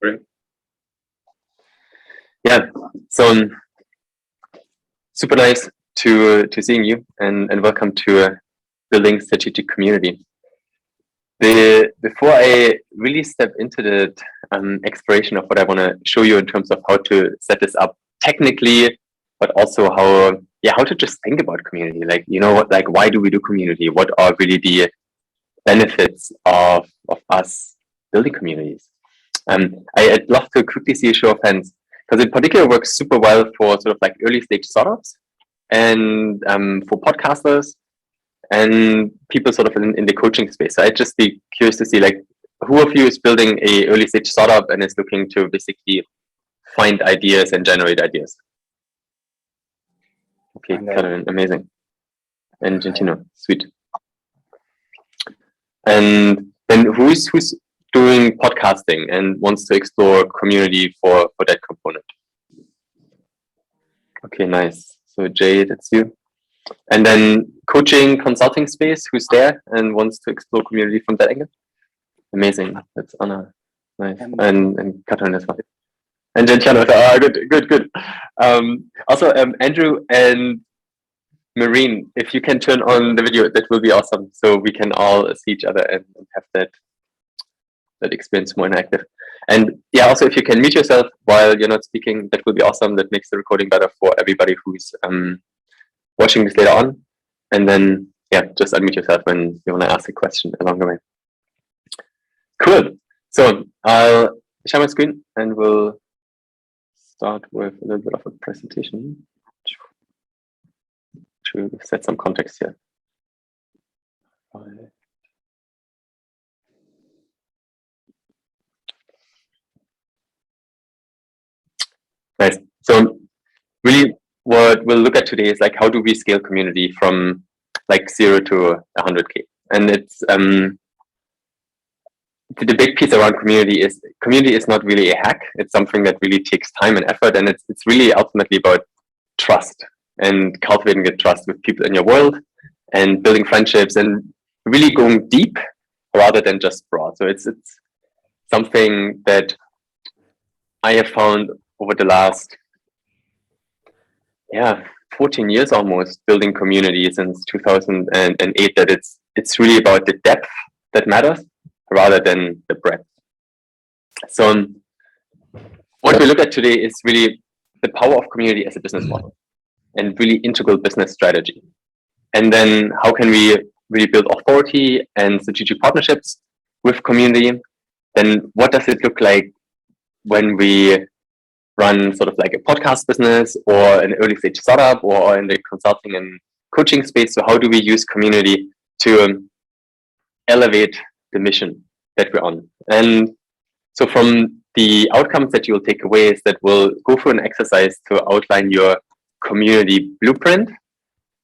Great. Yeah, so super nice to seeing you, and welcome to Building Strategic Community. Before I really step into the exploration of what I want to show you in terms of how to set this up technically, but also how to just think about community. Like, like, why do we do community? What are really the benefits of us building communities? I'd love to quickly see a show of hands, because in particular works super well for sort of like early stage startups and for podcasters and people sort of in the coaching space. So I'd just be curious to see, like, who of you is building a early stage startup and is looking to basically find ideas and generate ideas? Okay, Karen, amazing. And Gentino, sweet. And then who's doing podcasting and wants to explore community for that component? Okay, nice. So Jay, that's you. And then coaching consulting space, who's there and wants to explore community from that angle? Amazing. That's Anna. Nice. And Katrin as well. And Gentiano. Good. Also, Andrew and Marine, if you can turn on the video, that will be awesome. So we can all see each other and have that experience more interactive. And yeah, also if you can mute yourself while you're not speaking, that will be awesome. That makes the recording better for everybody who's watching this later on. And then yeah, just unmute yourself when you want to ask a question along the way. Cool. So I'll share my screen and we'll start with a little bit of a presentation to set some context here. Nice. So really what we'll look at today is like, how do we scale community from like 0 to 100K? And it's the big piece around community is not really a hack. It's something that really takes time and effort, and it's really ultimately about trust and cultivating the trust with people in your world and building friendships and really going deep rather than just broad. So it's something that I have found over the last 14 years almost, building community since 2008, that it's really about the depth that matters rather than the breadth. So what we look at today is really the power of community as a business model and really integral business strategy. And then how can we really build authority and strategic partnerships with community? Then what does it look like when we run sort of like a podcast business or an early stage startup or in the consulting and coaching space? So how do we use community to elevate the mission that we're on? And so from the outcomes that you'll take away is that we'll go through an exercise to outline your community blueprint.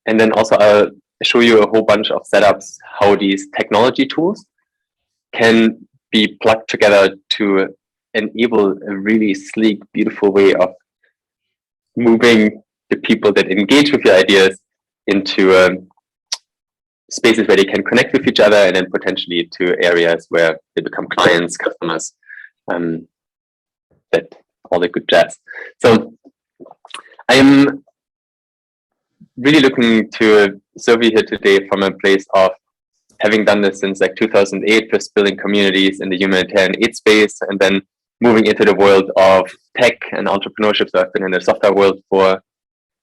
And then also I'll show you a whole bunch of setups, how these technology tools can be plugged together to enable a really sleek, beautiful way of moving the people that engage with your ideas into spaces where they can connect with each other, and then potentially to areas where they become clients, customers, that all the good jazz. So I am really looking to serve you here today from a place of having done this since like 2008, first building communities in the humanitarian aid space, and then moving into the world of tech and entrepreneurship. So I've been in the software world for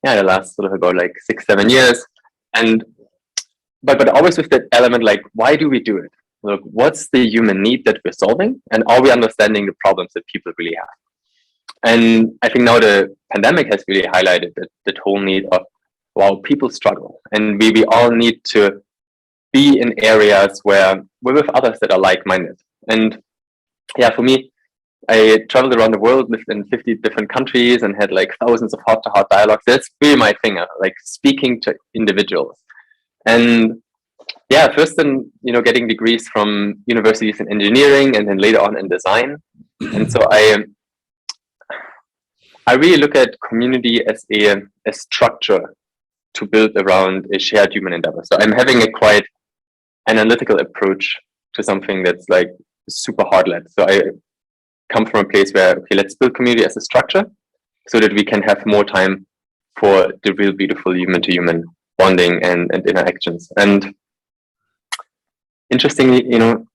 the last sort of about like 6-7 years. And but always with that element, like, why do we do it? Look, what's the human need that we're solving? And are we understanding the problems that people really have? And I think now the pandemic has really highlighted that whole need of, wow, people struggle. And we all need to be in areas where we're with others that are like-minded. And yeah, for me, I traveled around the world, lived in 50 different countries and had like thousands of heart-to-heart dialogues. That's really my thing, like speaking to individuals. And yeah, first then, getting degrees from universities in engineering and then later on in design. And so I really look at community as a structure to build around a shared human endeavor. So I'm having a quite analytical approach to something that's like super hard led. So come from a place where, okay, let's build community as a structure so that we can have more time for the real beautiful human-to-human bonding and interactions. And interestingly,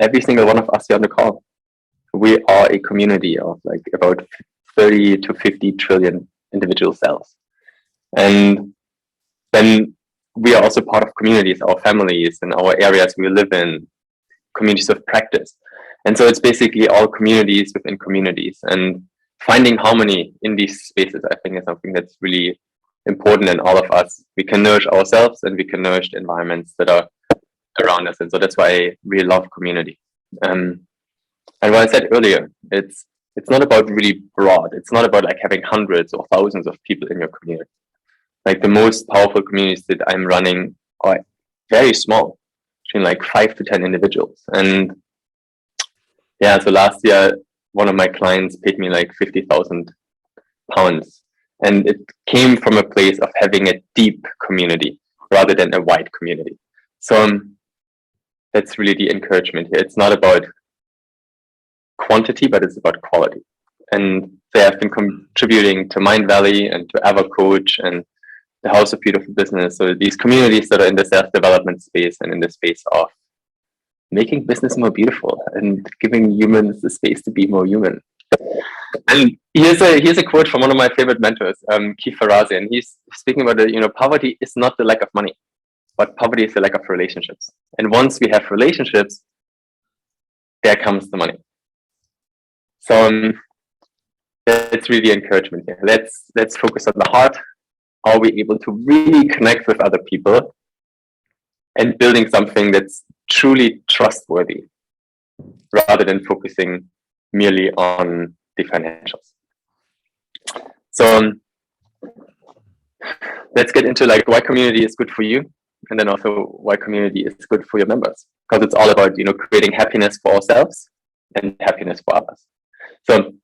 every single one of us here on the call, we are a community of like about 30 to 50 trillion individual cells. And then we are also part of communities, our families and our areas we live in, communities of practice. And so it's basically all communities within communities, and finding harmony in these spaces, I think, is something that's really important in all of us. We can nourish ourselves and we can nourish the environments that are around us. And so that's why I really love community. And what I said earlier, it's not about really broad. It's not about like having hundreds or thousands of people in your community. Like the most powerful communities that I'm running are very small, between like 5 to 10 individuals. And yeah, so last year, one of my clients paid me like £50,000. And it came from a place of having a deep community rather than a wide community. So that's really the encouragement here. It's not about quantity, but it's about quality. And they have been contributing to Mind Valley and to EverCoach and the House of Beautiful Business. So these communities that are in the self-development space and in the space of making business more beautiful and giving humans the space to be more human. And here's a quote from one of my favorite mentors, Ferrazzi, and he's speaking about poverty is not the lack of money, but poverty is the lack of relationships. And once we have relationships, there comes the money. So that's really encouragement here. Let's focus on the heart. Are we able to really connect with other people and building something that's truly trustworthy rather than focusing merely on the financials? So let's get into like why community is good for you, and then also why community is good for your members, because it's all about creating happiness for ourselves and happiness for others. So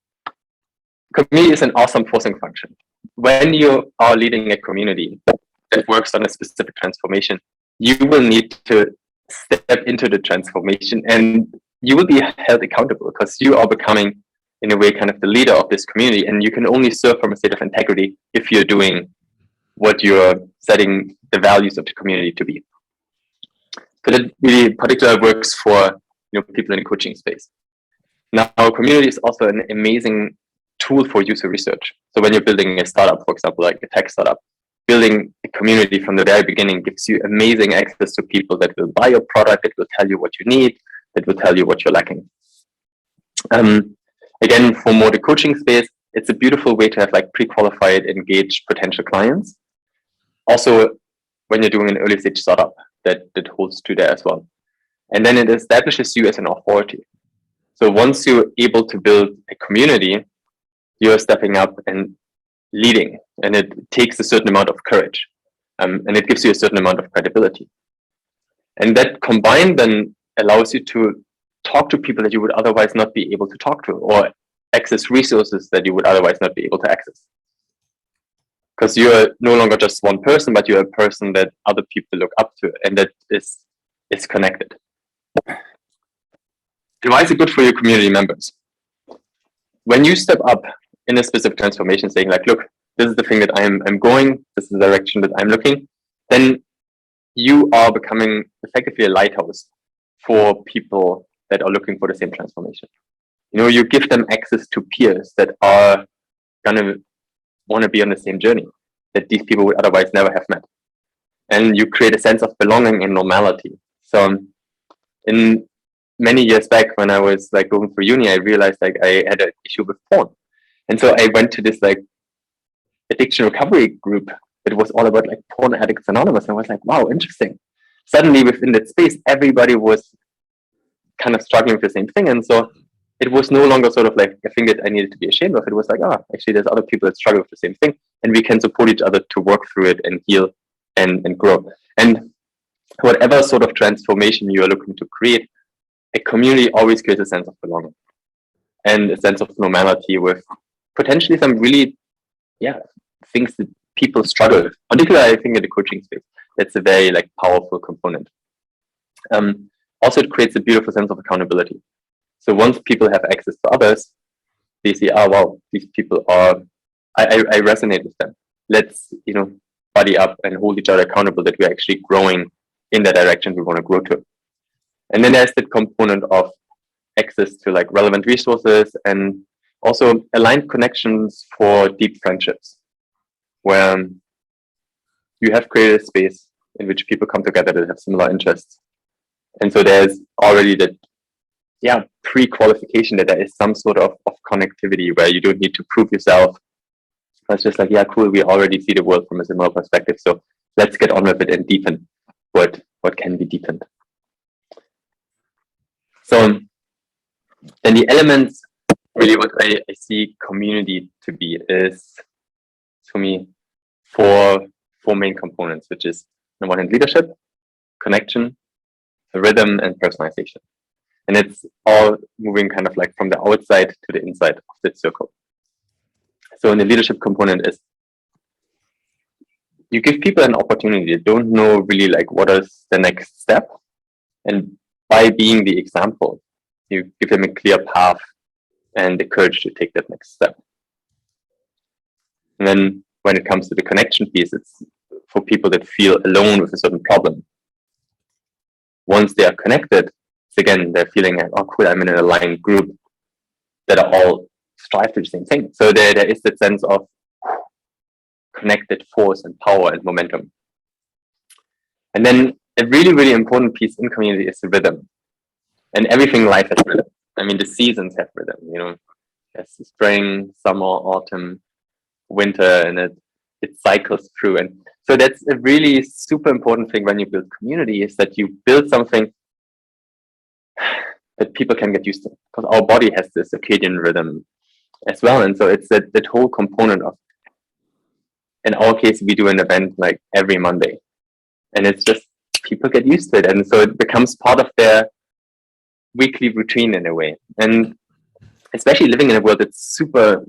community is an awesome forcing function. When you are leading a community that works on a specific transformation, you will need to step into the transformation and you will be held accountable because you are becoming, in a way, kind of the leader of this community. And you can only serve from a state of integrity if you're doing what you're setting the values of the community to be. So that really particularly works for people in the coaching space. Now, community is also an amazing tool for user research. So when you're building a startup, for example, like a tech startup, building a community from the very beginning gives you amazing access to people that will buy your product, that will tell you what you need, that will tell you what you're lacking. Again, for more the coaching space, it's a beautiful way to have like pre-qualified, engaged potential clients. Also, when you're doing an early stage startup, that holds true there as well. And then it establishes you as an authority. So once you're able to build a community, you're stepping up and leading, and it takes a certain amount of courage, and it gives you a certain amount of credibility. And that combined then allows you to talk to people that you would otherwise not be able to talk to, or access resources that you would otherwise not be able to access. Because you're no longer just one person, but you're a person that other people look up to, and that is connected. And why is it good for your community members? When you step up in a specific transformation, saying like, look, this is the thing that I'm going, this is the direction that I'm looking, then you are becoming effectively a lighthouse for people that are looking for the same transformation. You give them access to peers that are gonna want to be on the same journey that these people would otherwise never have met. And you create a sense of belonging and normality. So in many years back when I was like going through uni, I realized like I had an issue with porn. And so I went to this like addiction recovery group that was all about like Porn Addicts Anonymous. And I was like, wow, interesting. Suddenly within that space, everybody was kind of struggling with the same thing. And so it was no longer sort of like a thing that I needed to be ashamed of. It was like, actually there's other people that struggle with the same thing, and we can support each other to work through it and heal and grow. And whatever sort of transformation you are looking to create, a community always creates a sense of belonging and a sense of normality with potentially some really, things that people struggle with. Particularly, I think in the coaching space, that's a very like powerful component. Also, it creates a beautiful sense of accountability. So once people have access to others, they see, oh wow, these people are, I resonate with them. Let's, buddy up and hold each other accountable that we're actually growing in the direction we want to grow to. And then there's the component of access to like relevant resources and also aligned connections for deep friendships, where you have created a space in which people come together that have similar interests. And so there's already that, pre-qualification that there is some sort of connectivity where you don't need to prove yourself. It's just like, yeah, cool, we already see the world from a similar perspective. So let's get on with it and deepen what can be deepened. So then the elements, really what I see community to be is, for me, four main components, which is on one hand leadership, connection, rhythm, and personalization. And it's all moving kind of like from the outside to the inside of that circle. So in the leadership component is you give people an opportunity. They don't know really like what is the next step. And by being the example, you give them a clear path and the courage to take that next step. And then when it comes to the connection piece, it's for people that feel alone with a certain problem. Once they are connected, it's again, they're feeling like, oh cool, I'm in an aligned group that are all strive to the same thing. So there is that sense of connected force and power and momentum. And then a really, really important piece in community is the rhythm. And everything in life has rhythm. I mean, the seasons have rhythm, Yes, spring, summer, autumn, winter, and it cycles through. And so that's a really super important thing when you build community, is that you build something that people can get used to, because our body has this circadian rhythm as well. And so it's that whole component of, in our case, we do an event like every Monday, and it's just people get used to it. And so it becomes part of their weekly routine in a way. And especially living in a world that's super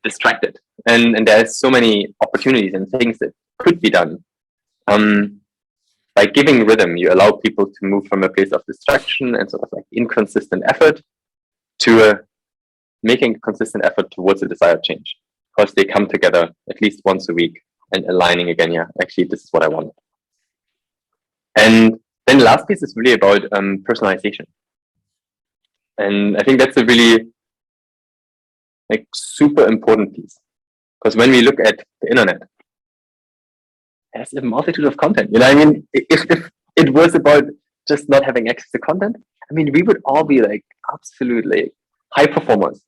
distracted, and there's so many opportunities and things that could be done. By giving rhythm, you allow people to move from a place of distraction and sort of like inconsistent effort to making a consistent effort towards a desired change, because they come together at least once a week and aligning again, actually, this is what I want. And then the last piece is really about personalization. And I think that's a really super important piece, because when we look at the internet, there's a multitude of content. I mean, if it was about just not having access to content, I mean, we would all be like absolutely high performers,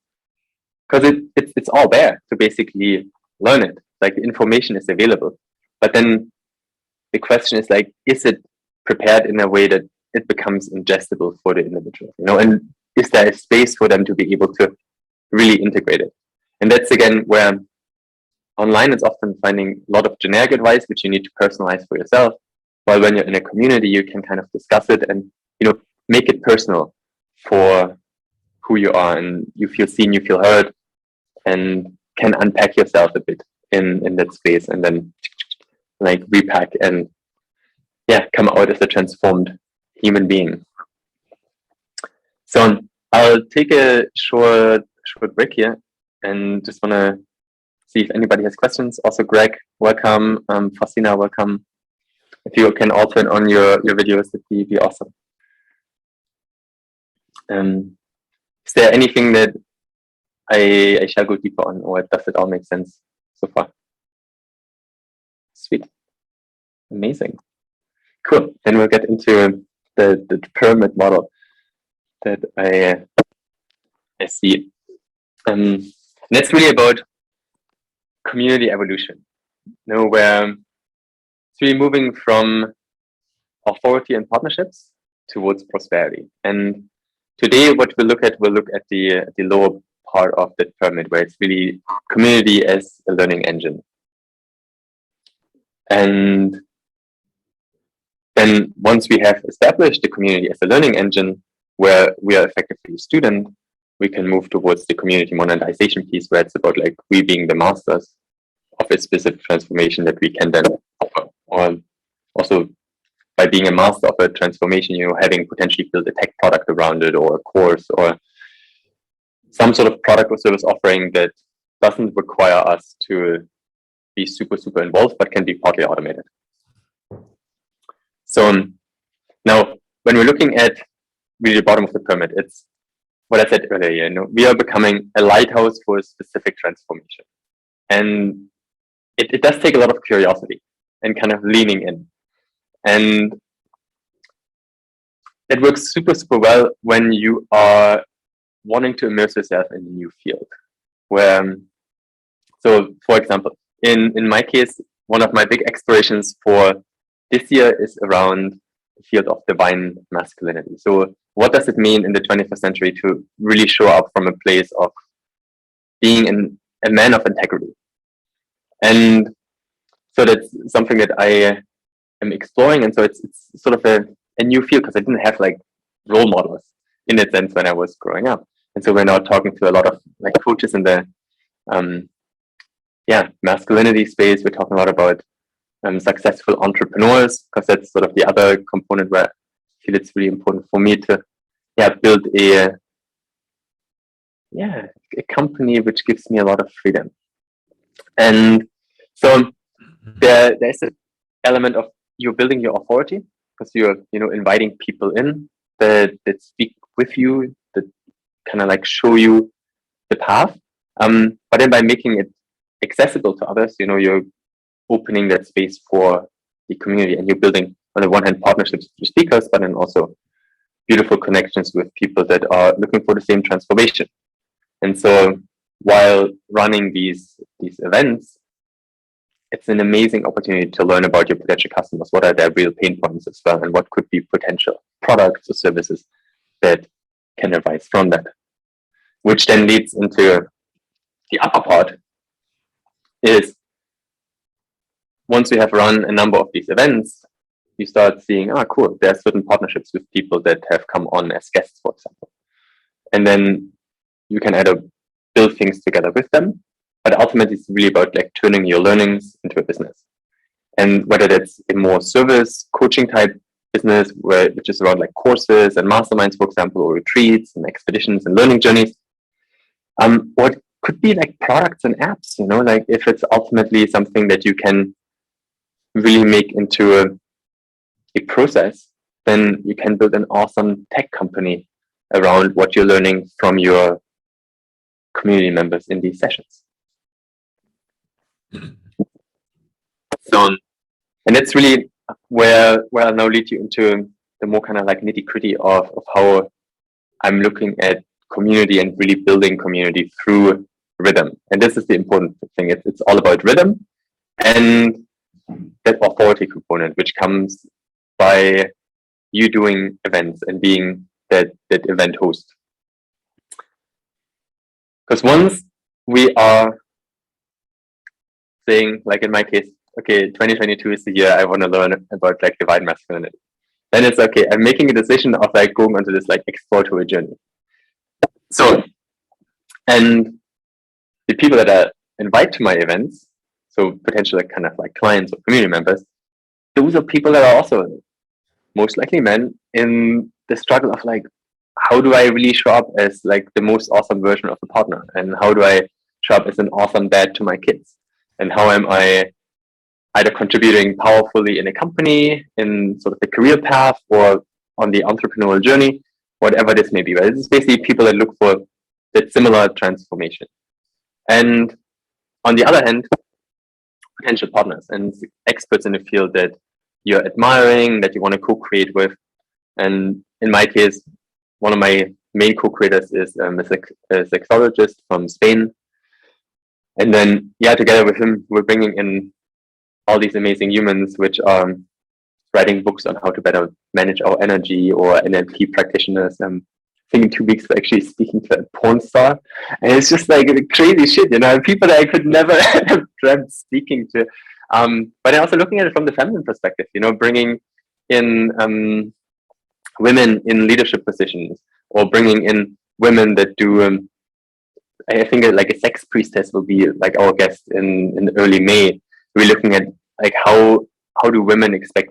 because it's all there to basically learn it. Like the information is available, but then the question is like, is it prepared in a way that it becomes ingestible for the individual? And is there a space for them to be able to really integrate it? And that's again where online is often finding a lot of generic advice, which you need to personalize for yourself. While when you're in a community, you can kind of discuss it and make it personal for who you are, and you feel seen, you feel heard, and can unpack yourself a bit in that space, and then like repack and come out as a transformed human being. So I'll take a short break here and just want to see if anybody has questions. Also, Greg, welcome. Faustina, welcome. If you can all turn on your videos, it'd be awesome. Is there anything that I shall go deeper on, or does it all make sense so far? Sweet. Amazing. Cool. Then we'll get into the pyramid model that I see. And that's really about community evolution. Where it's really moving from authority and partnerships towards prosperity. And today, what we'll look at the lower part of that pyramid, where it's really community as a learning engine. And then once we have established the community as a learning engine, where we are effectively a student, we can move towards the community monetization piece, where it's about like we being the masters of a specific transformation that we can then offer. Or also by being a master of a transformation, having potentially built a tech product around it, or a course, or some sort of product or service offering that doesn't require us to be super, super involved, but can be partly automated. So now, when we're looking at really the bottom of the pyramid, it's what I said earlier, we are becoming a lighthouse for a specific transformation. And it does take a lot of curiosity and kind of leaning in. And it works super, super well when you are wanting to immerse yourself in a new field. So for example, in my case, one of my big explorations for this year is around the field of divine masculinity. So what does it mean in the 21st century to really show up from a place of being a man of integrity? And so that's something that I am exploring. And so it's sort of a new field, because I didn't have like role models in that sense when I was growing up. And so we're now talking to a lot of like coaches in the masculinity space. We're talking a lot about successful entrepreneurs, because that's sort of the other component where I feel it's really important for me to build a company which gives me a lot of freedom. And so there's an element of you're building your authority, because you're inviting people in that speak with you, that kind of like show you the path. But then by making it accessible to others, you're opening that space for the community, and you're building, on the one hand, partnerships with speakers, but then also beautiful connections with people that are looking for the same transformation. And so while running these events, it's an amazing opportunity to learn about your potential customers. What are their real pain points as well, and what could be potential products or services that can arise from that. Which then leads into the upper part, is once you have run a number of these events, you start seeing, cool, there are certain partnerships with people that have come on as guests, for example. And then you can either build things together with them, but ultimately it's really about like turning your learnings into a business. And whether that's a more service coaching type business, which is around like courses and masterminds, for example, or retreats and expeditions and learning journeys, or it could be like products and apps, like if it's ultimately something that you can really make into a process, then you can build an awesome tech company around what you're learning from your community members in these sessions. So, and that's really where I'll now lead you into the more kind of like nitty-gritty of how I'm looking at community and really building community through rhythm. And this is the important thing. It's all about rhythm and that authority component, which comes by you doing events and being that event host. Because once we are saying, like in my case, okay, 2022 is the year I want to learn about like divine masculinity, then it's okay, I'm making a decision of like going onto this like exploratory journey. So, and the people that I invite to my events, so potentially kind of like clients or community members, those are people that are also most likely men in the struggle of like, how do I really show up as like the most awesome version of a partner? And how do I show up as an awesome dad to my kids? And how am I either contributing powerfully in a company, in sort of the career path, or on the entrepreneurial journey, whatever this may be. But it's basically people that look for that similar transformation. And on the other hand, potential partners and experts in the field that you're admiring, that you want to co-create with. And in my case, one of my main co-creators is a sexologist from Spain. And then, together with him, we're bringing in all these amazing humans, which are writing books on how to better manage our energy, or NLP practitioners. I think in 2 weeks we're actually speaking to a porn star, and it's just like crazy shit, people that I could never have dreamt speaking to. But also looking at it from the feminine perspective, bringing in women in leadership positions, or bringing in women that do. I think like a sex priestess will be like our guest in early May. We're looking at like how do women expect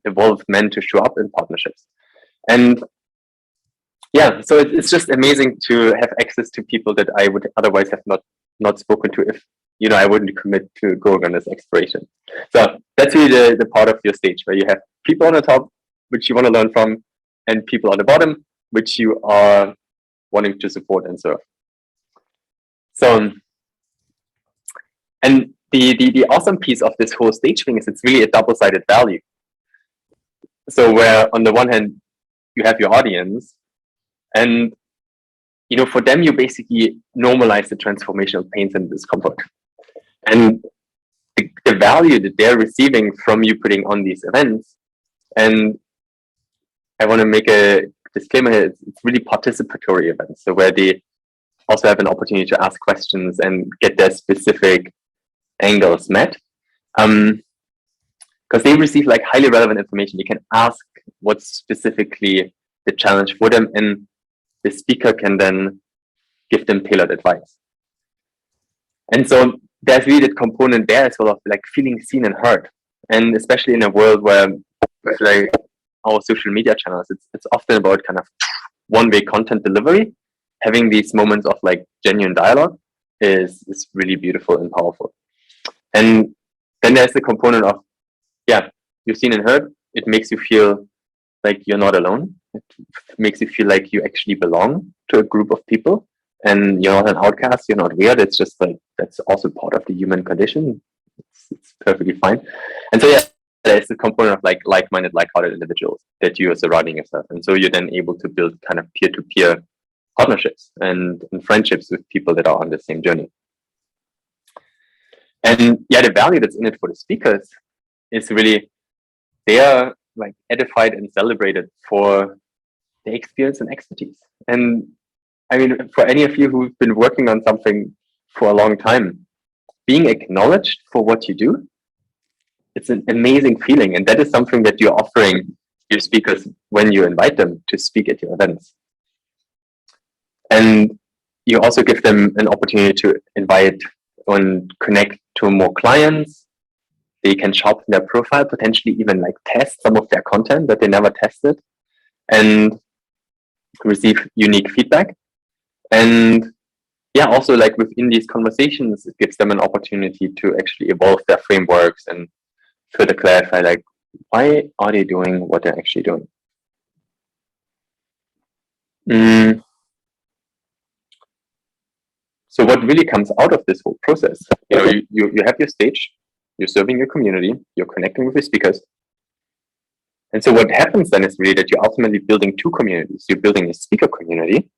evolved men to show up in partnerships. And yeah, so it's just amazing to have access to people that I would otherwise have not spoken to if I wouldn't commit to going on this exploration. So that's really the part of your stage where you have people on the top which you want to learn from, and people on the bottom which you are wanting to support and serve. So, and the awesome piece of this whole stage thing is it's really a double-sided value. So where on the one hand you have your audience, and for them you basically normalize the transformational pains and discomfort, and the value that they're receiving from you putting on these events. And I want to make a disclaimer here, it's really participatory events, so where they also have an opportunity to ask questions and get their specific angles met, because they receive like highly relevant information. They can ask what's specifically the challenge for them, and the speaker can then give them tailored advice. And so there's really that component there as well of like feeling seen and heard. And especially in a world where with like our social media channels, it's often about kind of one-way content delivery. Having these moments of like genuine dialogue is really beautiful and powerful. And then there's the component of, yeah, you've seen and heard. It makes you feel like you're not alone. It makes you feel like you actually belong to a group of people, and you're not an outcast. You're not weird. It's just like that's also part of the human condition. It's perfectly fine. And so yeah, there's the component of like like-minded, like-hearted individuals that you are surrounding yourself, and so you're then able to build kind of peer-to-peer partnerships and friendships with people that are on the same journey. And yeah, the value that's in it for the speakers is really they are like edified and celebrated for their experience and expertise. And I mean, for any of you who've been working on something for a long time, being acknowledged for what you do, it's an amazing feeling. And that is something that you're offering your speakers when you invite them to speak at your events. And you also give them an opportunity to invite and connect to more clients. They can sharpen their profile, potentially even like test some of their content that they never tested, and receive unique feedback. And yeah, also like within these conversations, it gives them an opportunity to actually evolve their frameworks and further clarify like why are they doing what they're actually doing. So what really comes out of this whole process, you have your stage, you're serving your community, you're connecting with your speakers. And so what happens then is really that you're ultimately building two communities. You're building a speaker community,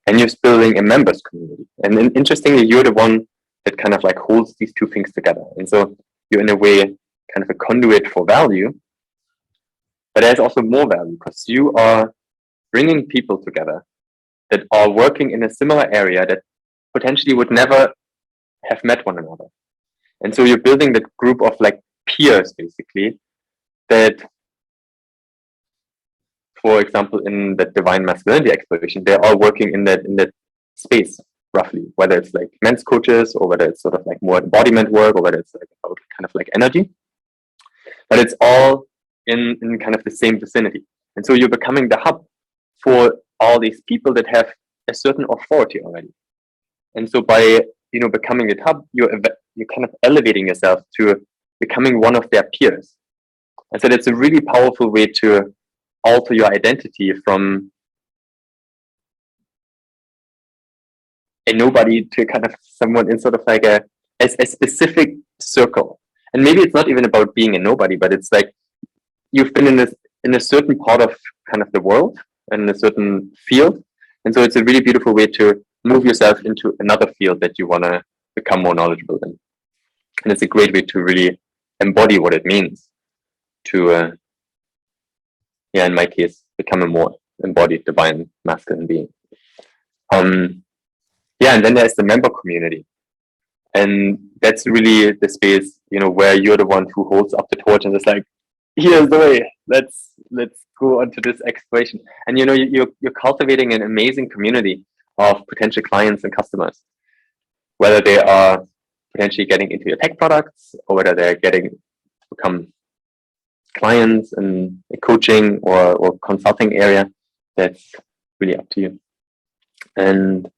and you're building a members community. And then interestingly, you're the one that kind of like holds these two things together. And so you're in a way kind of a conduit for value, but there's also more value because you are bringing people together that are working in a similar area that potentially would never have met one another. And so you're building that group of like peers, basically, that, for example, in the divine masculinity exploration, they're all working in that space, roughly, whether it's like men's coaches or whether it's sort of like more embodiment work or whether it's like about kind of like energy. But it's all in kind of the same vicinity. And so you're becoming the hub for all these people that have a certain authority already. And so by becoming the hub, you're kind of elevating yourself to becoming one of their peers. And so that's a really powerful way to alter your identity from a nobody to kind of someone in sort of like a specific circle. And maybe it's not even about being a nobody, but it's like you've been in a certain part of kind of the world and a certain field. And so it's a really beautiful way to move yourself into another field that you want to become more knowledgeable in. And it's a great way to really embody what it means to, in my case, become a more embodied divine masculine being. And then there's the member community. And that's really the space, where you're the one who holds up the torch and is like, here's the way, let's go onto this exploration. And you're cultivating an amazing community of potential clients and customers, whether they are potentially getting into your tech products or whether they're become clients in a coaching or consulting area that's really up to you. And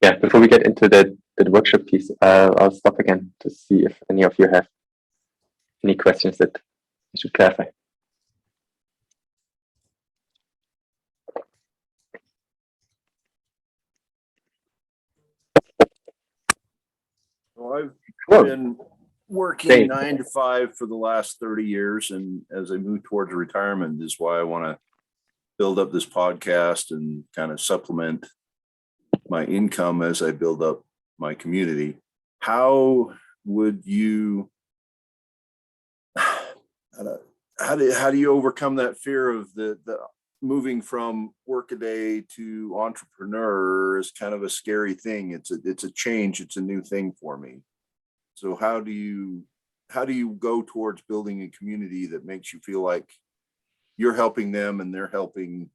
yeah, before we get into the workshop piece, I'll stop again to see if any of you have any questions that I should clarify. Well, I've been working 9 to 5 for the last 30 years. And as I move towards retirement is why I want to build up this podcast and kind of supplement my income as I build up my community. How would you, how do you overcome that fear of the moving from workaday to entrepreneur is kind of a scary thing. It's a change. It's a new thing for me. So how do you go towards building a community that makes you feel like you're helping them and they're helping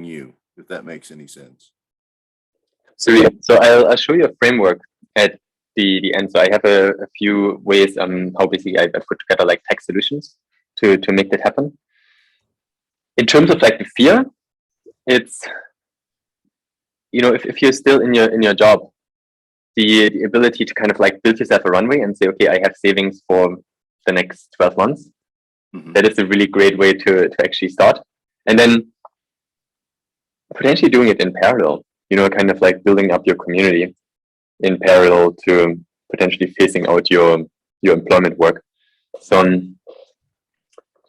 you, if that makes any sense? So I'll show you a framework at the end. So I have a few ways how basically I put together like tech solutions to make that happen. In terms of like the fear, it's, you know, if you're still in your job, the ability to kind of like build yourself a runway and say, okay, I have savings for the next 12 months. Mm-hmm. That is a really great way to actually start. And then potentially doing it in parallel, you know, kind of like building up your community in parallel to potentially phasing out your employment work. So,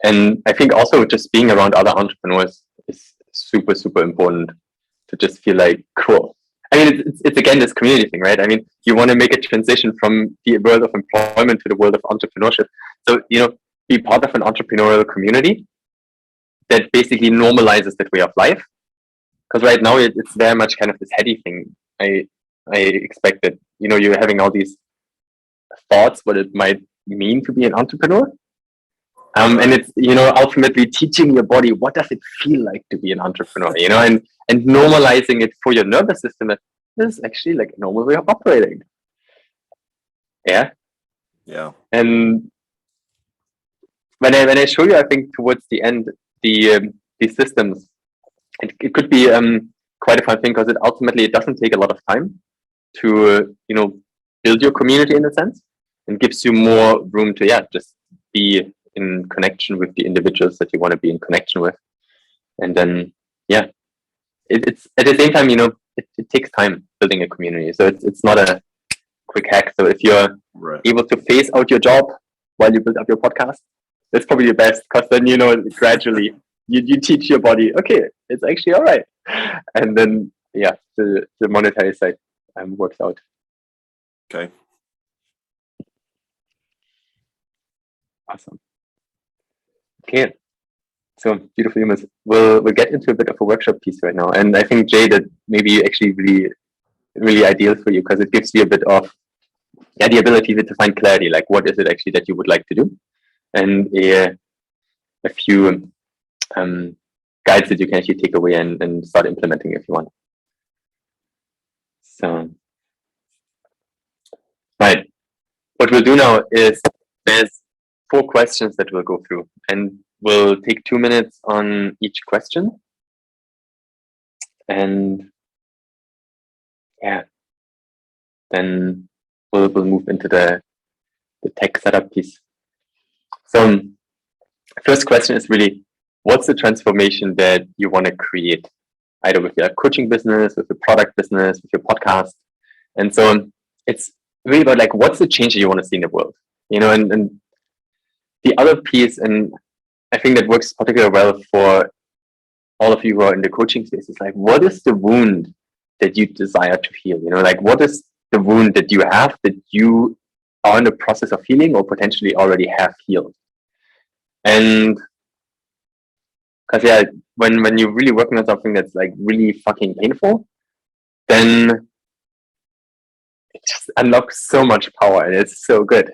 and I think also just being around other entrepreneurs is super, super important to just feel like, cool. I mean, it's again, this community thing, right? I mean, you want to make a transition from the world of employment to the world of entrepreneurship. So, you know, be part of an entrepreneurial community that basically normalizes that way of life. Because right now it's very much kind of this heady thing. I expect that, you know, you're having all these thoughts what it might mean to be an entrepreneur. And it's, you know, ultimately teaching your body what does it feel like to be an entrepreneur, you know, and normalizing it for your nervous system that this is actually like a normal way of operating. Yeah. Yeah. And when I show you, I think towards the end, the systems, it could be quite a fun thing because it doesn't take a lot of time to, you know, build your community in a sense, and gives you more room to, just be in connection with the individuals that you want to be in connection with. And then, it's at the same time, you know, it takes time building a community. So it's not a quick hack. So if you're able to phase out your job while you build up your podcast, that's probably the best, because then, you know, gradually you teach your body, okay, it's actually all right. And then, the monetary side works out. Okay. Awesome. Okay. So beautiful humans. We'll get into a bit of a workshop piece right now. And I think, Jay, that maybe actually really, really ideal for you, because it gives you a bit of the ability to find clarity, like what is it actually that you would like to do, and a few guides that you can actually take away and start implementing if you want. So, right. What we'll do now is there's 4 questions that we'll go through, and we'll take 2 minutes on each question. And then we'll move into the tech setup piece. So first question is really, what's the transformation that you want to create, either with your coaching business, with your product business, with your podcast? And so it's really about like, what's the change that you want to see in the world? You know, and the other piece, and I think that works particularly well for all of you who are in the coaching space, is like, what is the wound that you desire to heal? You know, like, what is the wound that you have that you are in the process of healing or potentially already have healed? And because when you're really working on something that's like really fucking painful, then it just unlocks so much power, and it's so good.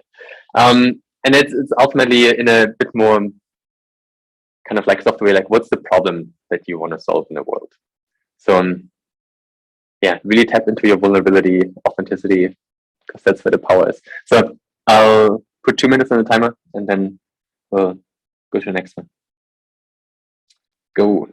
And it's ultimately in a bit more kind of like software, like what's the problem that you want to solve in the world? So really tap into your vulnerability, authenticity, because that's where the power is. So I'll put 2 minutes on the timer, and then we'll go to the next one. Go.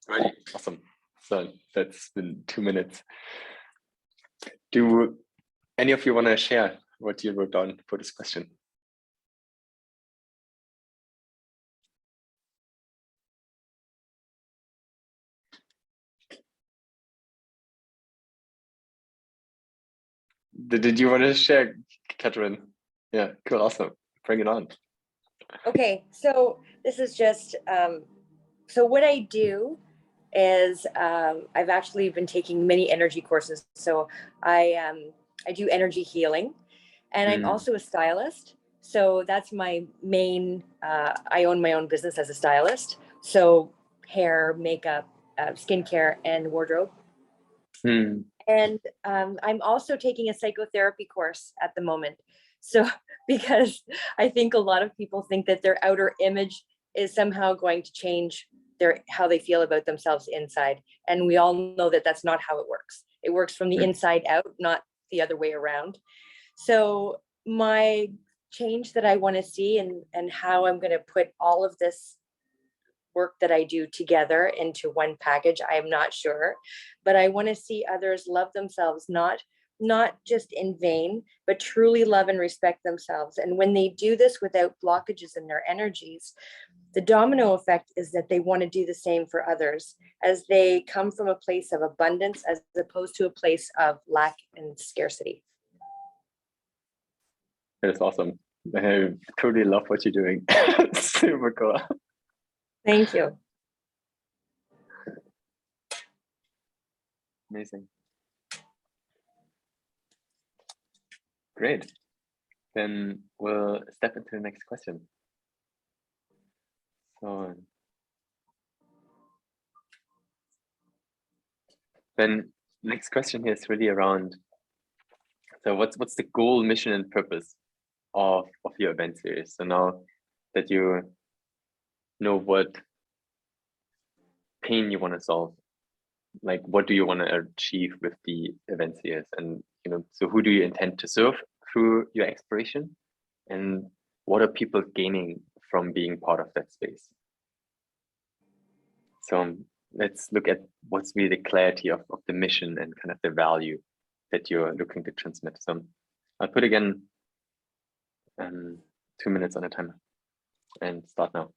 Right. Awesome. So that's been 2 minutes. Do any of you want to share what you wrote down for this question? Did you want to share, Catherine? Yeah, cool, awesome. Bring it on. Okay, so this is just, so what I do is I've actually been taking many energy courses. So I do energy healing, and I'm also a stylist. So that's my main, I own my own business as a stylist. So hair, makeup, skincare, and wardrobe. And I'm also taking a psychotherapy course at the moment. So, because I think a lot of people think that their outer image is somehow going to change how they feel about themselves inside. And we all know that that's not how it works. It works from the inside out, not the other way around. So my change that I want to see, and how I'm going to put all of this work that I do together into one package, I am not sure, but I want to see others love themselves, not just in vain, but truly love and respect themselves. And when they do this without blockages in their energies, the domino effect is that they want to do the same for others, as they come from a place of abundance as opposed to a place of lack and scarcity. That's awesome. I totally love what you're doing. Super cool. Thank you. Amazing. Great. Then we'll step into the next question. So then next question here is really around, so what's the goal, mission, and purpose of your event series? So now that you know what pain you want to solve, like what do you want to achieve with the event series? And so who do you intend to serve through your exploration? And what are people gaining from being part of that space? So let's look at what's really the clarity of the mission and kind of the value that you're looking to transmit. So I'll put again 2 minutes on a timer and start now.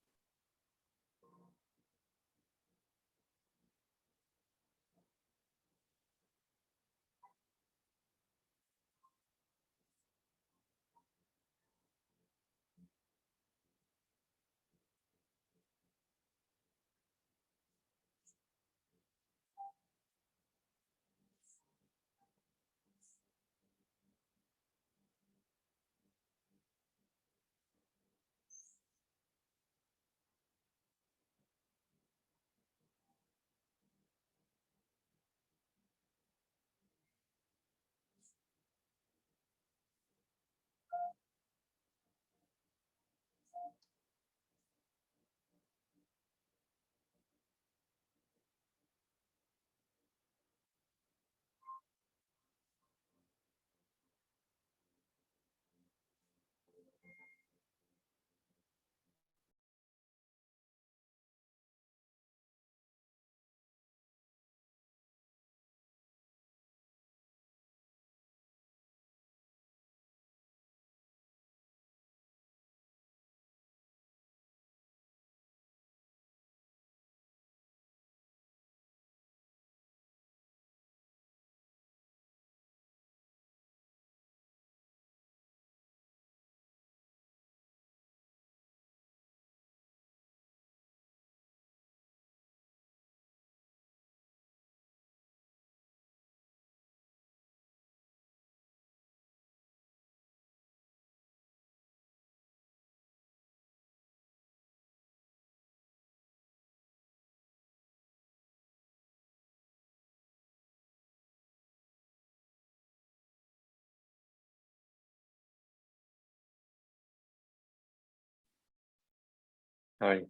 All right,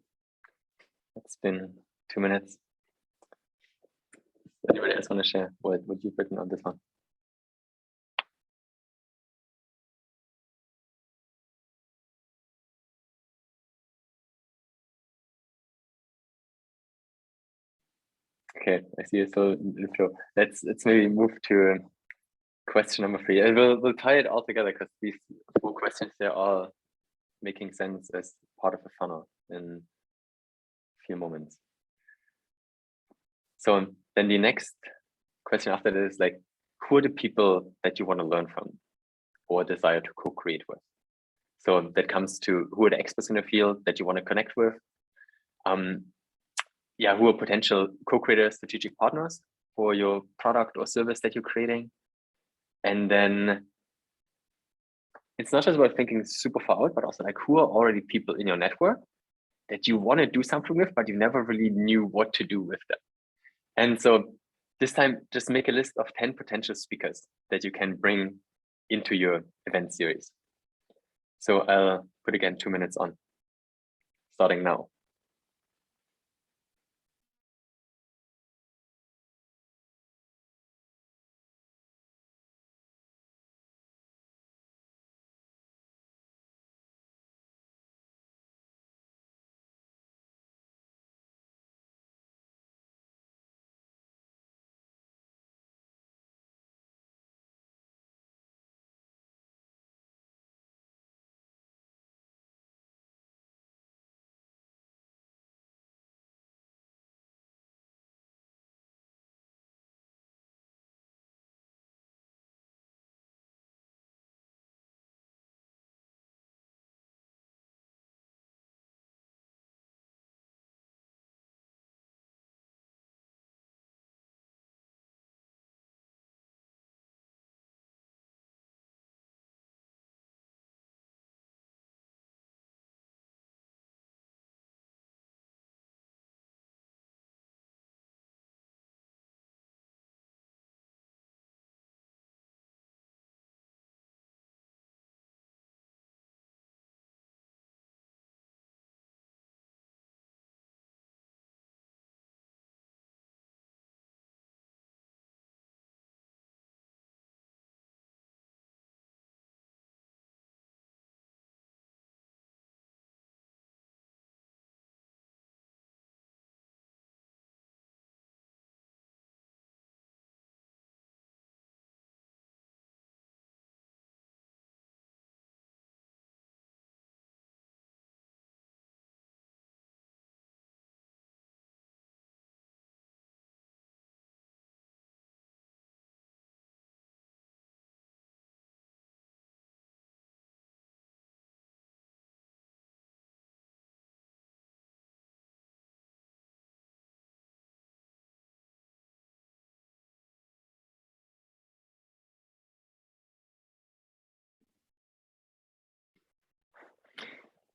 it's been 2 minutes. Anybody else want to share what you've written on this one? Okay, I see you still in the flow. Let's maybe move to question number 3. And we'll tie it all together because these 4 questions, they're all making sense as part of a funnel in a few moments. So then the next question after that is like, who are the people that you want to learn from or desire to co-create with? So that comes to who are the experts in the field that you want to connect with. Yeah, who are potential co-creators, strategic partners for your product or service that you're creating. And then it's not just about thinking super far out, but also like who are already people in your network that you want to do something with, but you never really knew what to do with them. And so this time, just make a list of 10 potential speakers that you can bring into your event series. So I'll put again 2 minutes on, starting now.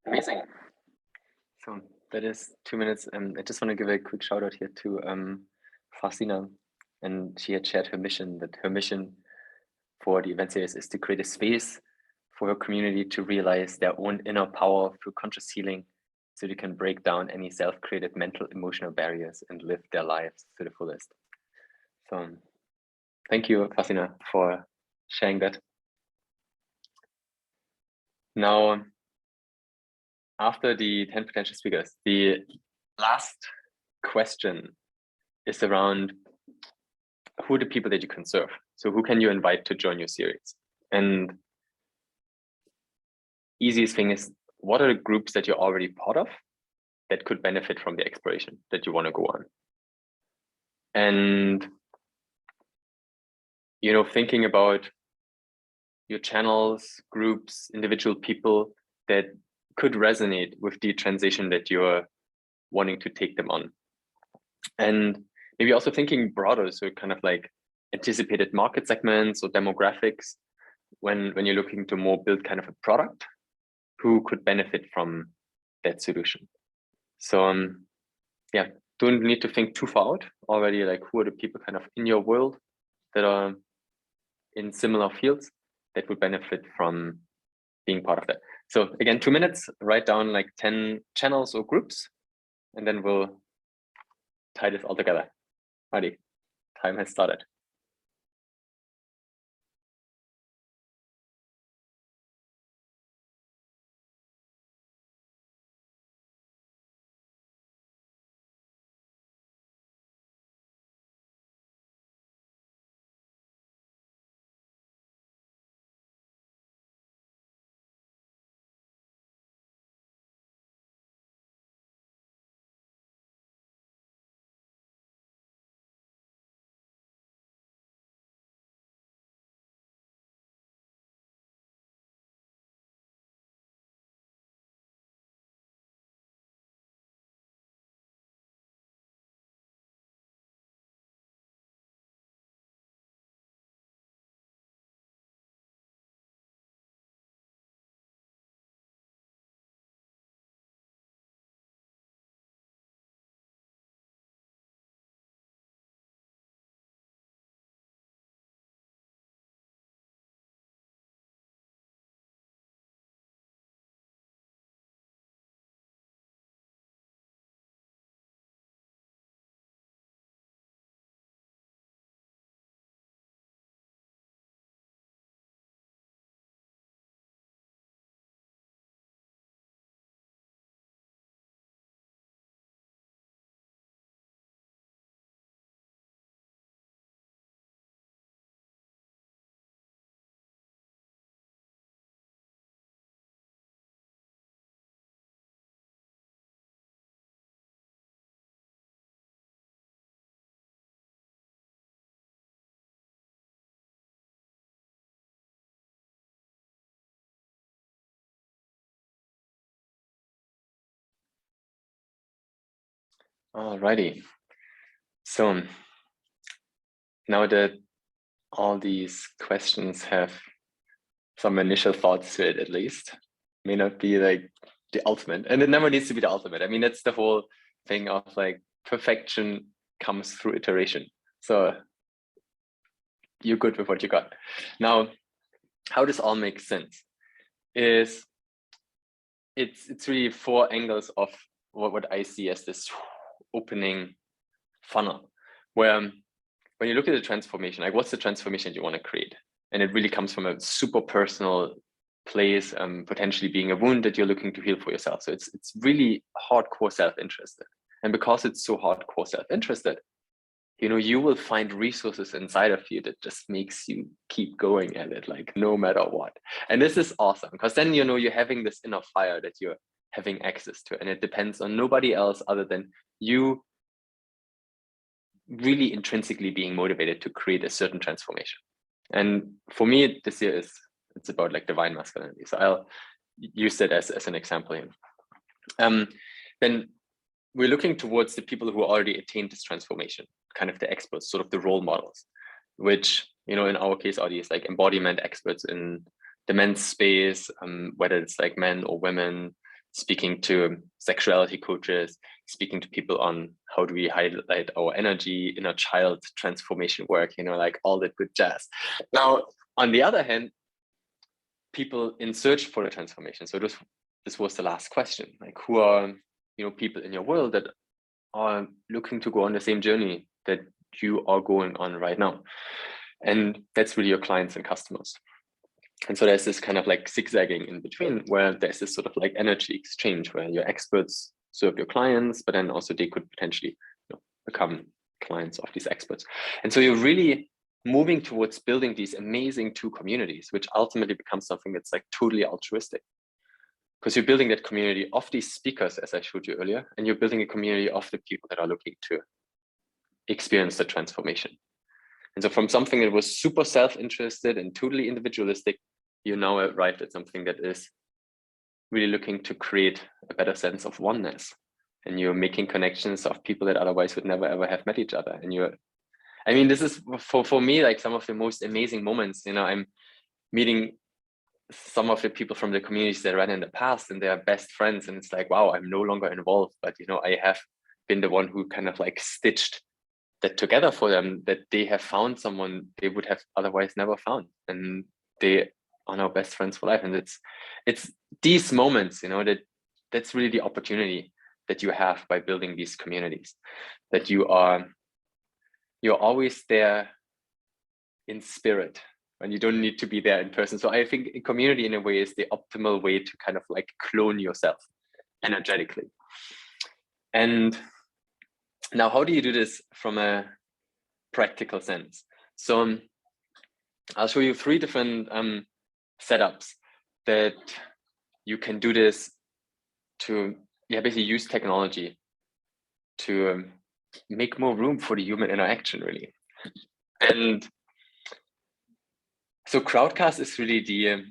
Amazing. So that is 2 minutes. I just want to give a quick shout out here to Farsina. And she had shared her mission, that her mission for the event series is to create a space for her community to realize their own inner power through conscious healing so they can break down any self-created mental, emotional barriers and live their lives to the fullest. So thank you, Farsina, for sharing that. Now, after the 10 potential speakers, the last question is around who are the people that you can serve. So who can you invite to join your series? And easiest thing is, what are the groups that you're already part of that could benefit from the exploration that you want to go on? And, you know, thinking about your channels, groups, individual people that could resonate with the transition that you're wanting to take them on. And maybe also thinking broader, so kind of like anticipated market segments or demographics when you're looking to more build kind of a product, who could benefit from that solution. So yeah, don't need to think too far out already, like who are the people kind of in your world that are in similar fields that would benefit from being part of that. So again, 2 minutes, write down like 10 channels or groups, and then we'll tie this all together. Alrighty, time has started. Alrighty. So now that all these questions have some initial thoughts to it, at least, may not be like the ultimate, and it never needs to be the ultimate. I mean, that's the whole thing of like perfection comes through iteration. So you're good with what you got. Now, how this all makes sense is it's really four angles of what I see as this opening funnel, where when you look at the transformation, like what's the transformation you want to create? And it really comes from a super personal place, potentially being a wound that you're looking to heal for yourself. So it's really hardcore self-interested. And because it's so hardcore self-interested, you know, you will find resources inside of you that just makes you keep going at it, like no matter what. And this is awesome, because then, you know, you're having this inner fire that you're having access to, and it depends on nobody else other than you really intrinsically being motivated to create a certain transformation. And for me, this year it's about like divine masculinity. So I'll use that as an example here. Then we're looking towards the people who already attained this transformation, kind of the experts, sort of the role models, which, you know, in our case are these like embodiment experts in the men's space, whether it's like men or women, speaking to sexuality coaches, speaking to people on how do we highlight our energy, inner child transformation work, you know, like all that good jazz. Now, on the other hand, people in search for a transformation. So this was the last question, like who are, you know, people in your world that are looking to go on the same journey that you are going on right now. And that's really your clients and customers. And so there's this kind of like zigzagging in between where there's this sort of like energy exchange where your experts serve your clients, but then also they could potentially, you know, become clients of these experts. And so you're really moving towards building these amazing two communities, which ultimately becomes something that's like totally altruistic. Because you're building that community of these speakers, as I showed you earlier, and you're building a community of the people that are looking to experience the transformation. And so from something that was super self-interested and totally individualistic, you now arrived at something that is really looking to create a better sense of oneness. And you're making connections of people that otherwise would never ever have met each other. And I mean, this is for me, like some of the most amazing moments. You know, I'm meeting some of the people from the communities that ran in the past and they are best friends. And it's like, wow, I'm no longer involved, but, you know, I have been the one who kind of like stitched that together for them, that they have found someone they would have otherwise never found, and they are now best friends for life. And it's these moments, you know, that's really the opportunity that you have by building these communities, that you're always there in spirit when you don't need to be there in person. So I think a community in a way is the optimal way to kind of like clone yourself energetically. And now, how do you do this from a practical sense? So I'll show you three different setups that you can do this to basically use technology to make more room for the human interaction, really. And so Crowdcast is really the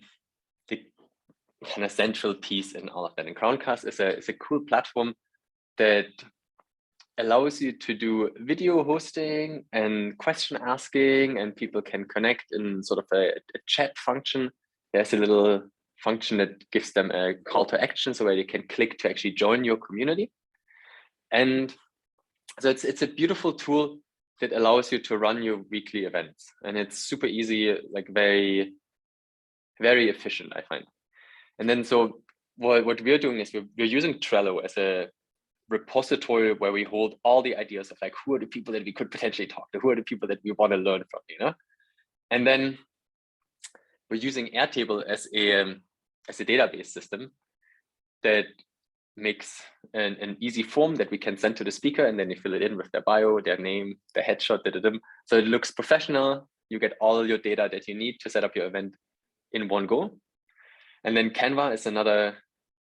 kind of central piece in all of that. And Crowdcast is a cool platform that allows you to do video hosting and question asking, and people can connect in sort of a chat function. There's a little function that gives them a call to action, so where they can click to actually join your community. And so it's a beautiful tool that allows you to run your weekly events, and it's super easy, like very, very efficient, I find. And then so what we're doing is we're using Trello as a repository where we hold all the ideas of like, who are the people that we could potentially talk to, who are the people that we want to learn from, you know. And then we're using Airtable as a database system that makes an easy form that we can send to the speaker, and then you fill it in with their bio, their name, their headshot, so it looks professional. You get all your data that you need to set up your event in one go. And then Canva is another.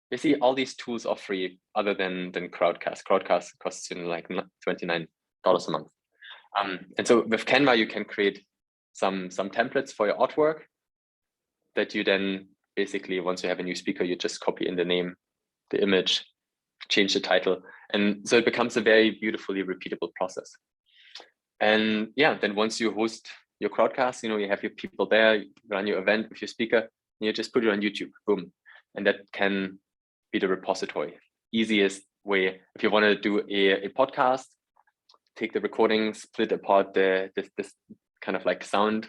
Basically, all these tools are free, other than Crowdcast. Crowdcast costs you like $29 a month. And so with Canva, you can create some templates for your artwork that you then basically, once you have a new speaker, you just copy in the name, the image, change the title, And so it becomes a very beautifully repeatable process. And yeah, then once you host your crowdcast, you have your people there, you run your event with your speaker, and you just put it on YouTube, boom. And that can be the repository. Easiest way, if you want to do a podcast, take the recording, split apart this kind of like sound,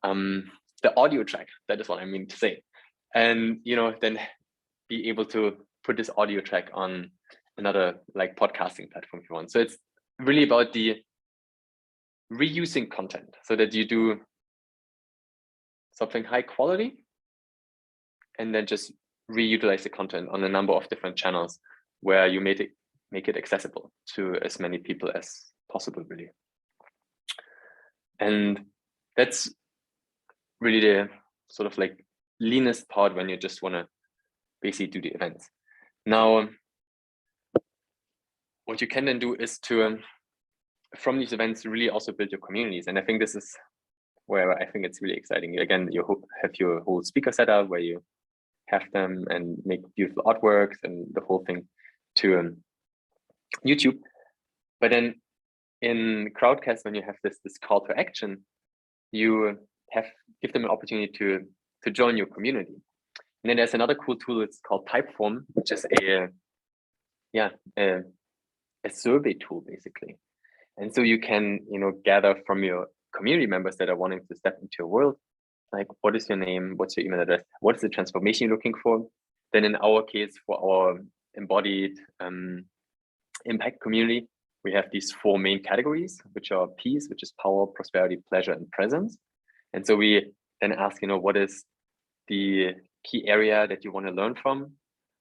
the audio track, that is what I mean to say. And, then be able to put this audio track on another like podcasting platform if you want. So it's really about the reusing content so that you do something high quality and then just reutilize the content on a number of different channels where you make it accessible to as many people as possible, really. And that's really the sort of like leanest part when you just want to basically do the events. Now, what you can then do is to, from these events, really also build your communities. And I think this is where I think it's really exciting. Again, you have your whole speaker setup where you have them and make beautiful artworks and the whole thing to YouTube. But then in Crowdcast, when you have this call to action, you give them an opportunity to join your community. And then there's another cool tool. It's called Typeform, which is a survey tool basically. And so you can gather from your community members that are wanting to step into your world, like what is your name, what's your email address, what is the transformation you're looking for. Then in our case, for our embodied impact community, we have these 4 main categories, which are peace, which is power, prosperity, pleasure, and presence. And so we then ask, what is the key area that you want to learn from,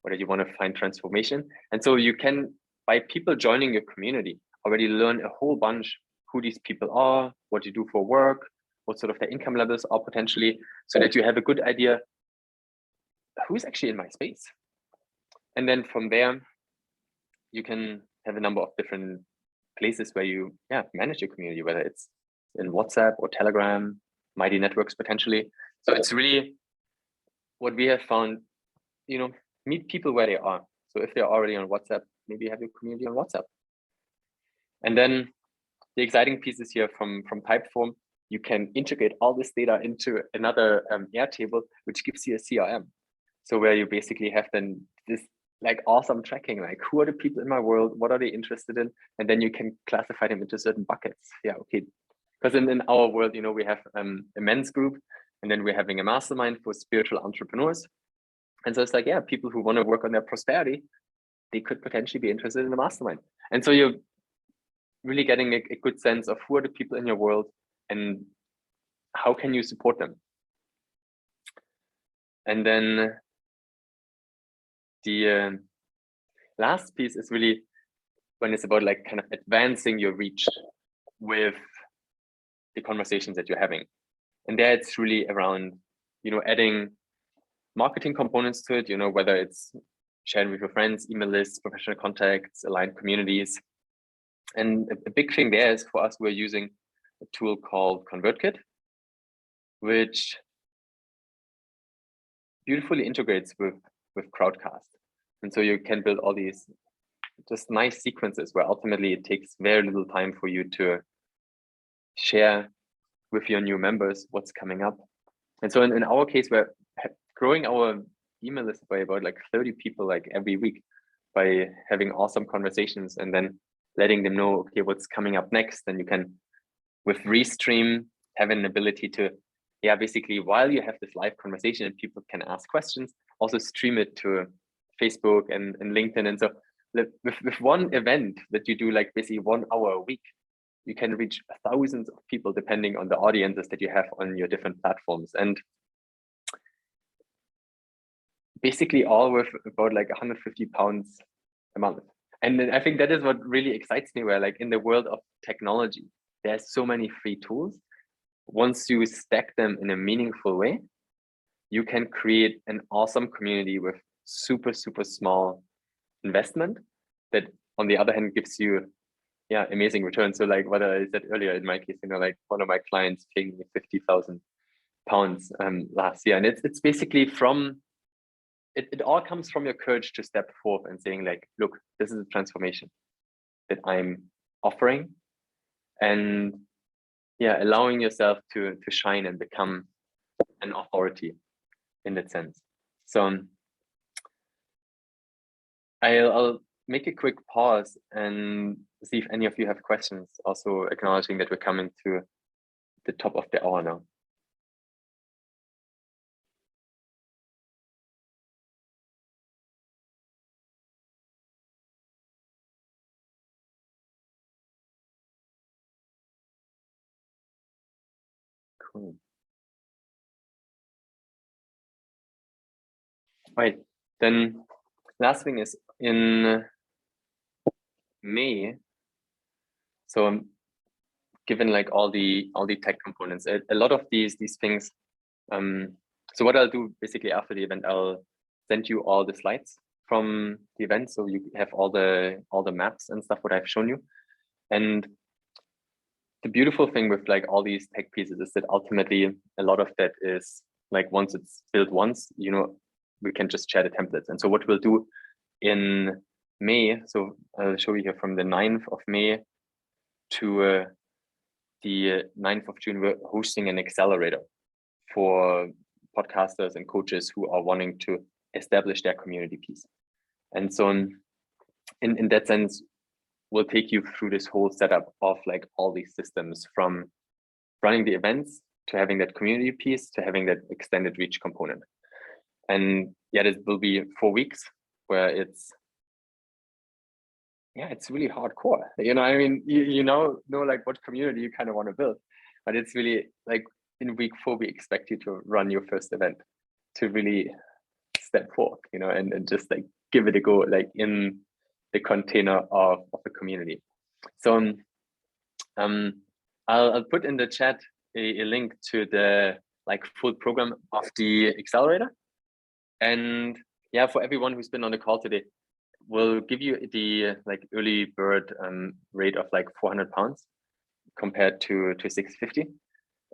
or that you want to find transformation. And so you can, by people joining your community, already learn a whole bunch who these people are, what you do for work, what sort of their income levels are potentially, so that you have a good idea who's actually in my space. And then from there, you can have a number of different places where you manage your community, whether it's in WhatsApp or Telegram, Mighty Networks potentially. So it's really what we have found, meet people where they are. So if they're already on WhatsApp, maybe have your community on WhatsApp. And then the exciting pieces here from Typeform, you can integrate all this data into another Airtable, which gives you a CRM. So where you basically have then this like awesome tracking, like who are the people in my world, what are they interested in, and then you can classify them into certain buckets. Yeah, okay. Because in our world, we have a men's group, and then we're having a mastermind for spiritual entrepreneurs. And so it's like, people who want to work on their prosperity, they could potentially be interested in a mastermind. And so you're really getting a good sense of who are the people in your world and how can you support them. And then the last piece is really when it's about like kind of advancing your reach with the conversations that you're having. And there it's really around, adding marketing components to it, whether it's sharing with your friends, email lists, professional contacts, aligned communities. And a big thing there is for us, we're using a tool called ConvertKit, which beautifully integrates with Crowdcast. And so you can build all these just nice sequences where ultimately it takes very little time for you to share with your new members what's coming up. And so in our case, we're growing our email list by about like 30 people like every week by having awesome conversations and then letting them know, okay, what's coming up next. And you can, with Restream, have an ability to, basically while you have this live conversation and people can ask questions, also stream it to Facebook and LinkedIn. And so with one event that you do like basically 1 hour a week, you can reach thousands of people depending on the audiences that you have on your different platforms. And basically all with about like 150 pounds a month. And then I think that is what really excites me, where like in the world of technology, there's so many free tools. Once you stack them in a meaningful way, you can create an awesome community with super, super small investment that on the other hand gives you amazing returns. So like what I said earlier, in my case, like one of my clients paid me 50,000 pounds last year. And it's basically from it all comes from your courage to step forth and saying like, look, this is a transformation that I'm offering, and yeah, allowing yourself to shine and become an authority in that sense. So I'll make a quick pause and see if any of you have questions, also acknowledging that we're coming to the top of the hour now. Cool. Right, then last thing is in May. So given like all the tech components, a lot of these things. So what I'll do basically after the event, I'll send you all the slides from the event, so you have all the maps and stuff what I've shown you. And the beautiful thing with like all these tech pieces is that ultimately a lot of that is like, once it's built once, you know, we can just share the templates. And so what we'll do in May, so I'll show you here from the 9th of May to the 9th of June, we're hosting an accelerator for podcasters and coaches who are wanting to establish their community piece. And so in that sense, we'll take you through this whole setup of like all these systems, from running the events to having that community piece to having that extended reach component. And yeah, this will be 4 weeks where it's really hardcore. You know, I mean, you know like what community you kind of want to build, but it's really like in week 4, we expect you to run your first event, to really step forth, you know, and just like give it a go, like in the container of the community. So I'll put in the chat a link to the like full program of the accelerator. And yeah, for everyone who's been on the call today, we'll give you the like early bird rate of like £400 compared to 650.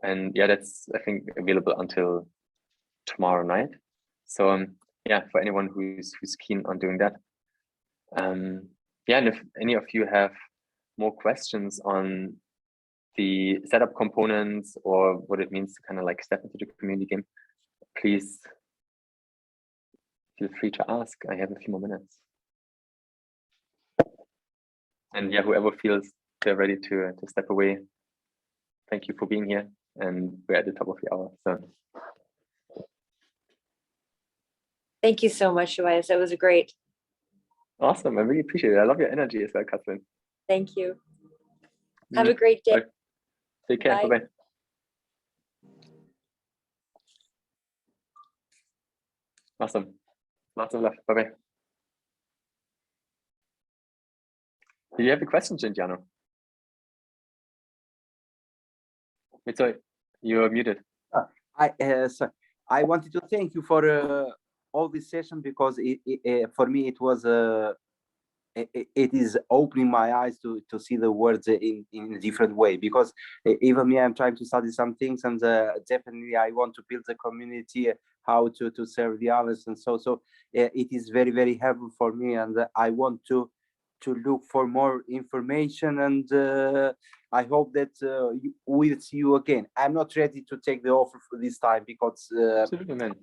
And yeah, that's, I think, available until tomorrow night. So yeah, for anyone who's keen on doing that. Yeah, and if any of you have more questions on the setup components or what it means to kind of like step into the community game, please feel free to ask. I have a few more minutes. And yeah, whoever feels they're ready to step away, thank you for being here. And we're at the top of the hour. So Thank you so much, Johannes. That was great. awesome. I really appreciate it. I love your energy as well, Kathleen. Thank you. Have a great day. Bye. Take care. Bye. Bye-bye. Awesome. Lots of love. Bye-bye. Do you have a question, Gentiano? Wait, sorry, you're muted. I wanted to thank you for all this session, because for me it was it is opening my eyes to see the words in a different way, because even me, I'm trying to study some things, and definitely I want to build a community, how to serve the others, and so it is very, very helpful for me, and I want to look for more information, and I hope that we'll see you again. I'm not ready to take the offer for this time, because Absolutely, man.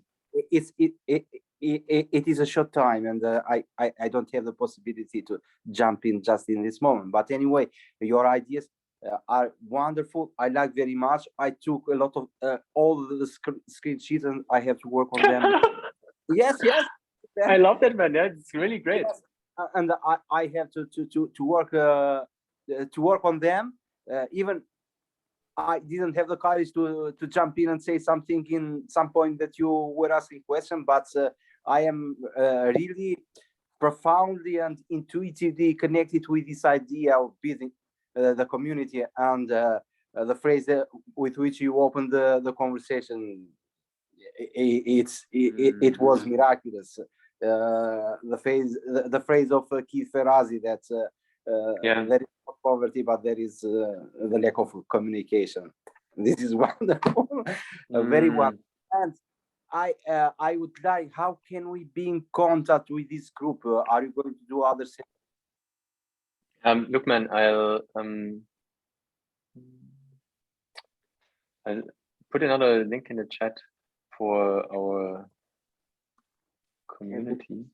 It is a short time, and I don't have the possibility to jump in just in this moment. But anyway, your ideas are wonderful. I like very much. I took a lot of all the screen sheets, and I have to work on them. Yes. I love that, man. Yeah, it's really great. Yes. And I have to work on them. Even I didn't have the courage to jump in and say something in some point that you were asking question, but I am really profoundly and intuitively connected with this idea of building the community, and the phrase with which you opened the conversation. It was miraculous. The phrase of Keith Ferrazzi that there is no poverty, but there is the lack of communication. This is wonderful, very wonderful. And I would like, how can we be in contact with this group? Are you going to do other sessions? Look, man, I'll put another link in the chat for our community.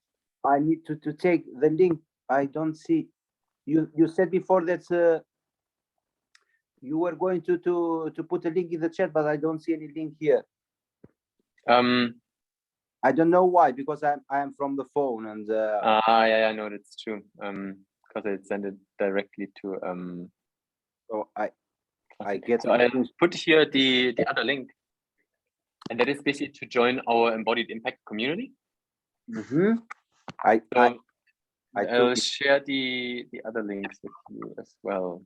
I need to take the link. I don't see. You said before that you were going to put a link in the chat, but I don't see any link here. I don't know why, because I am from the phone and yeah, I know that's true. Because I sent it directly to so I get. So I'll put here the other link, and that is basically to join our embodied impact community. Mm-hmm. I'll share the other links with you as well.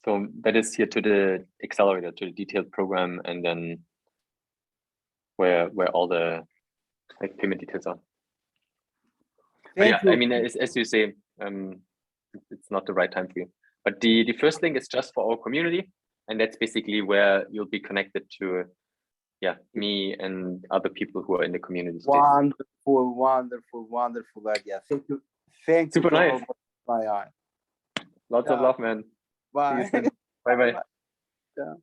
So that is here to the accelerator, to the detailed program, and then where all the like payment details are. But yeah, I mean, as you say, it's not the right time for you. But the first link is just for our community, and that's basically where you'll be connected to, yeah, me and other people who are in the community. Wonderful idea. Thank you. Super nice. Bye. Lots of love, man. Bye. Bye. Yeah.